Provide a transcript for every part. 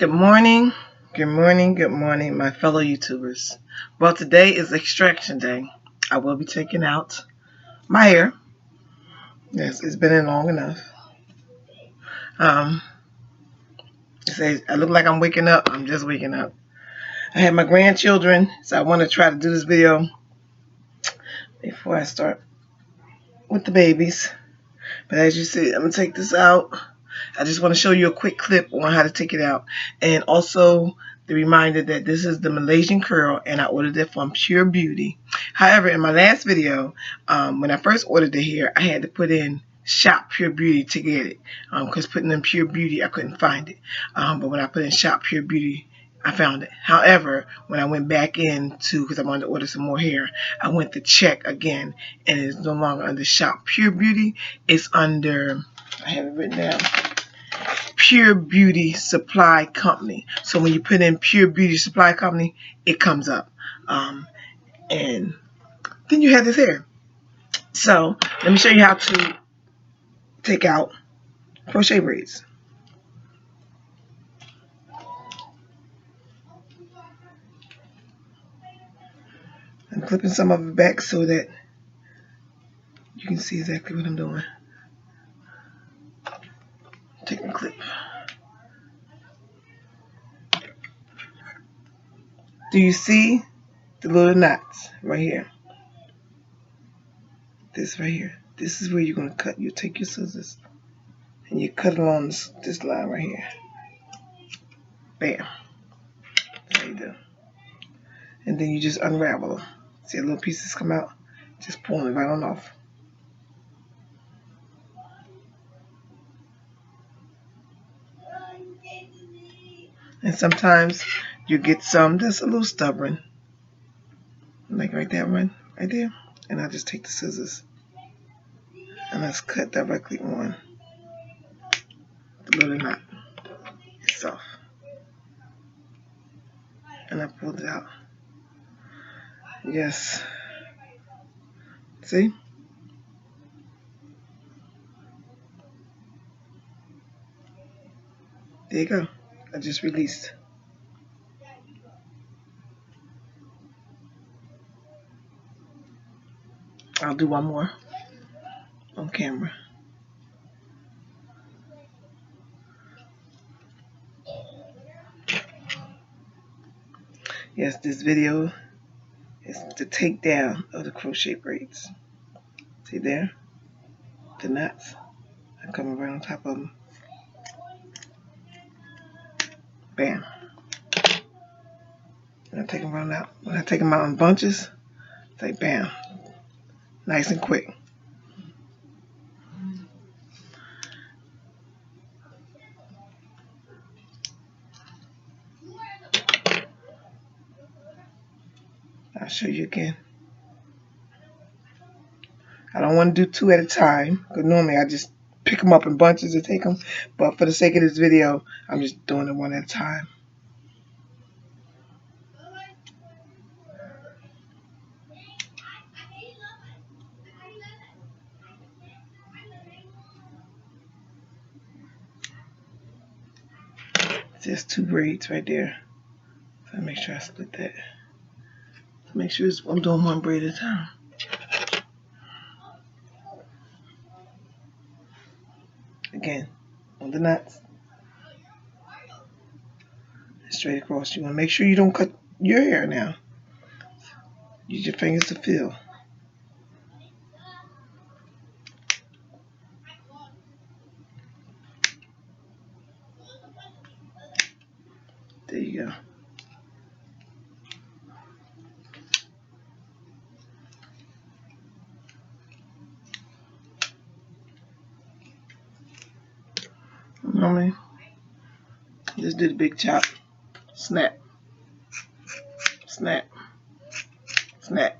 Good morning, good morning, good morning, my fellow YouTubers. Well, today is extraction day. I will be taking out my hair. Yes, it's been in long enough. It says I look like I'm waking up. I'm just waking up. I have my grandchildren, so I want to try to do this video before I start with the babies. But as you see, I'm going to take this out. I just want to show you a quick clip on how to take it out. And also the reminder that this is the Malaysian curl and I ordered it from Pure Beauty. However, in my last video, when I first ordered the hair, I had to put in Shop Pure Beauty to get it. Because putting in Pure Beauty, I couldn't find it. But when I put in Shop Pure Beauty, I found it. However, when I went back in to, because I wanted to order some more hair, I went to check again, and it's no longer under Shop Pure Beauty. It's under, I have it written down, Pure Beauty Supply Company. So when you put in Pure Beauty Supply Company, it comes up. And then you have this hair. So let me show you how to take out crochet braids. I'm clipping some of it back so that you can see exactly what I'm doing. Take my clip. Do you see the little knots right here? This right here. This is where you're going to cut. You take your scissors and you cut along this line right here. Bam. That's how you do. And then you just unravel them. See the little pieces come out? Just pull it right on off. And sometimes you get some that's a little stubborn. Like right that one, right there. And I just take the scissors and let's cut directly on the little knot itself. And I pulled it out. Yes. See? There you go. I just released. I'll do one more on camera. Yes, this video is the takedown of the crochet braids. See there? The knots. I come right on top of them. Bam. And I take them right out. When I take them out in bunches, it's like bam. Nice and quick. I'll show you again. I don't want to do two at a time, because normally I just pick them up in bunches and take them. But for the sake of this video, I'm just doing it one at a time. Just two braids right there. So make sure I split that. So make sure I'm doing one braid at a time. Again, on the knots. Straight across. You want to make sure you don't cut your hair now. Use your fingers to feel. There you go. Normally, just do the big chop. Snap. Snap. Snap.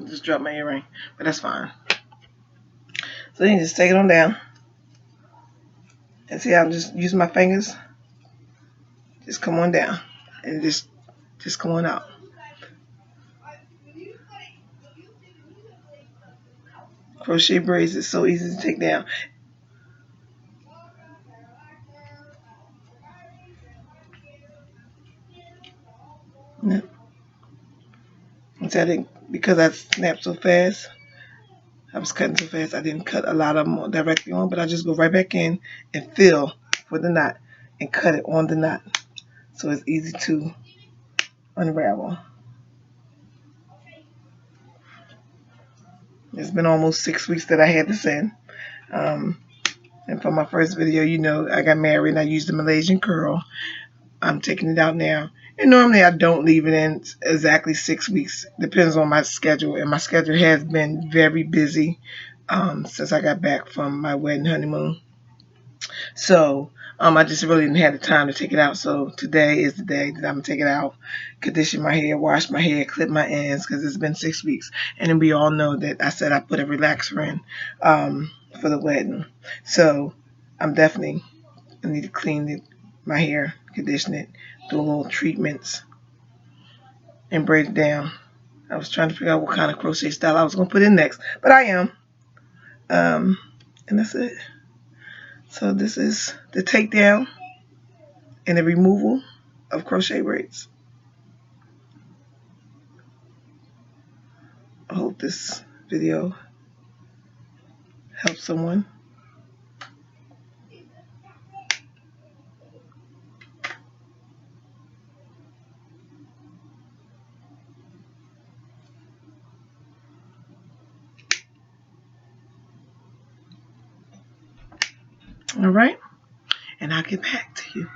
Just dropped my earring, but that's fine. So you just take it on down. And see how I'm just using my fingers Just come on down and just come on out. Crochet braids is so easy to take down. Yep. Because I snapped so fast, I was cutting so fast, I didn't cut a lot of them directly on, but I just go right back in and fill for the knot and cut it on the knot. So it's easy to unravel. It's been almost 6 weeks that I had this in. And for my first video, you know, I got married and I used the Malaysian curl. I'm taking it out now. And normally I don't leave it in exactly 6 weeks. Depends on my schedule. And my schedule has been very busy since I got back from my wedding honeymoon. So I just really didn't have the time to take it out. So today is the day that I'm going to take it out, condition my hair, wash my hair, clip my ends because it's been 6 weeks. And then we all know that I said I put a relaxer in for the wedding. So I'm definitely I need to clean my hair, condition it, do a little treatments, and braid it down. I was trying to figure out what kind of crochet style I was going to put in next, but I am. And that's it. So this is the takedown and the removal of crochet braids. I hope this video helps someone. All right, and I'll get back to you.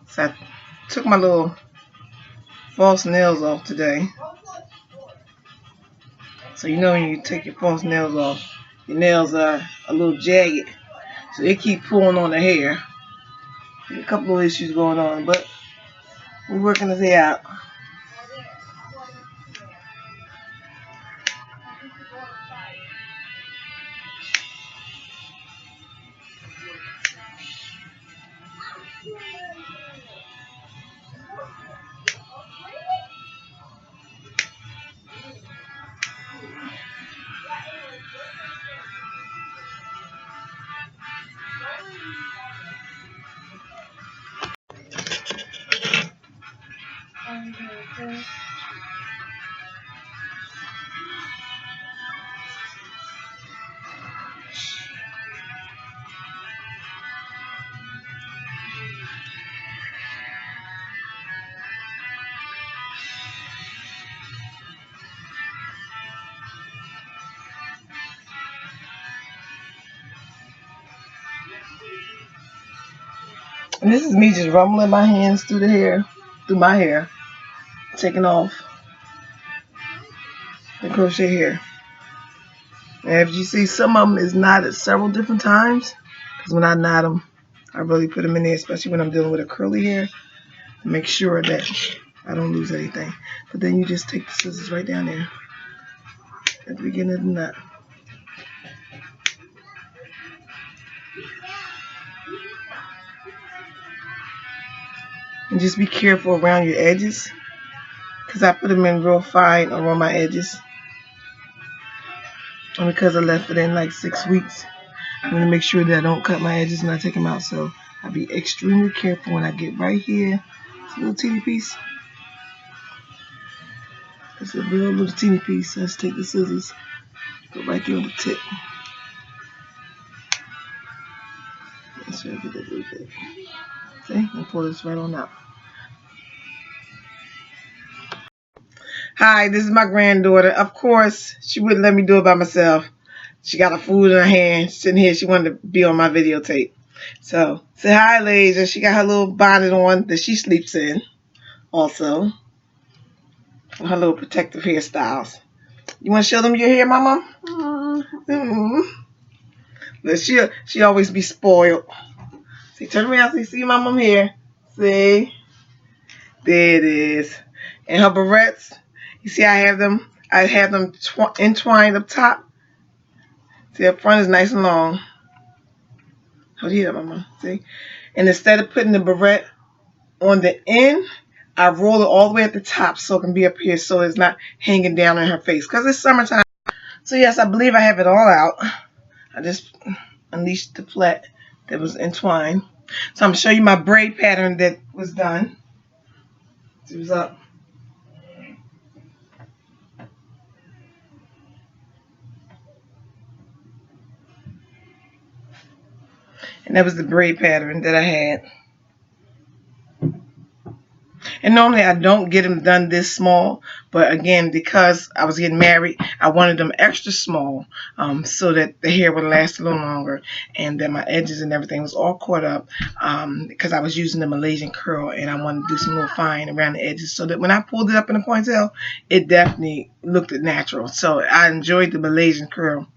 So I took my little false nails off today. So you know when you take your false nails off, your nails are a little jagged. So they keep pulling on the hair. There's a couple of issues going on, but we're working this out. And this is me just rumbling my hands through the hair, through my hair, taking off the crochet hair. And as you see, some of them is knotted several different times. Because when I knot them, I really put them in there, especially when I'm dealing with a curly hair. Make sure that I don't lose anything. But then you just take the scissors right down there at the beginning of the knot. And just be careful around your edges, because I put them in real fine around my edges. And because I left it in like 6 weeks, I'm going to make sure that I don't cut my edges when I take them out. So I'll be extremely careful when I get right here. It's a little teeny piece. It's a real little teeny piece. So let's take the scissors, go right there on the tip. Make sure I get that little bit. See? And pull this right on out. Hi, this is my granddaughter. Of course, she wouldn't let me do it by myself. She got her food in her hand, sitting here. She wanted to be on my videotape. So, say hi, ladies. And she got her little bonnet on that she sleeps in also. Her little protective hairstyles. You want to show them your hair, Mama? Mm-hmm. But she always be spoiled. See, turn around. See my mom here. See, there it is. And her barrettes. You see, I have them. Entwined up top. See, up front is nice and long. Hold it up, mama. See, and instead of putting the barrette on the end, I roll it all the way at the top so it can be up here so it's not hanging down in her face because it's summertime. So yes, I believe I have it all out. I just unleashed the plait that was entwined. So I'm going to show you my braid pattern that was done. It was up. And that was the braid pattern that I had. And normally I don't get them done this small, but again, because I was getting married, I wanted them extra small so that the hair would last a little longer and that my edges and everything was all caught up because I was using the Malaysian curl and I wanted to do some more fine around the edges so that when I pulled it up in a ponytail, it definitely looked natural. So I enjoyed the Malaysian curl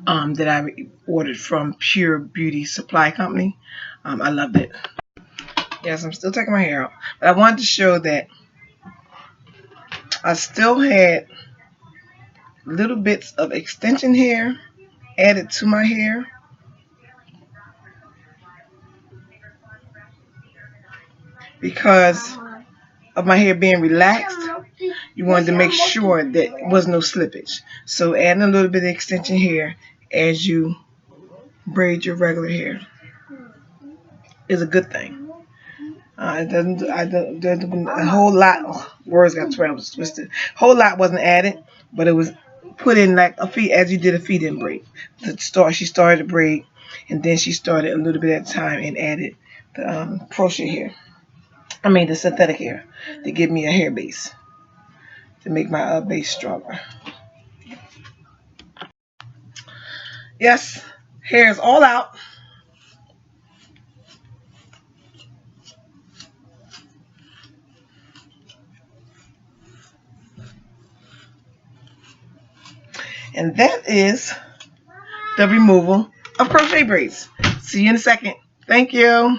that I ordered from Pure Beauty Supply Company. I loved it. Yes, I'm still taking my hair out. But I wanted to show that I still had little bits of extension hair added to my hair. Because of my hair being relaxed, you wanted to make sure that there was no slippage. So adding a little bit of extension hair as you braid your regular hair is a good thing. It doesn't a whole lot. Oh, words got twisted. Whole lot wasn't added, but it was put in like a feed as you did a feed-in braid. She started a braid, and then she started a little bit at a time and added the crochet hair. I mean the synthetic hair to give me a hair base to make my base stronger. Yes, hair is all out. And that is the removal of crochet braids. See you in a second. Thank you.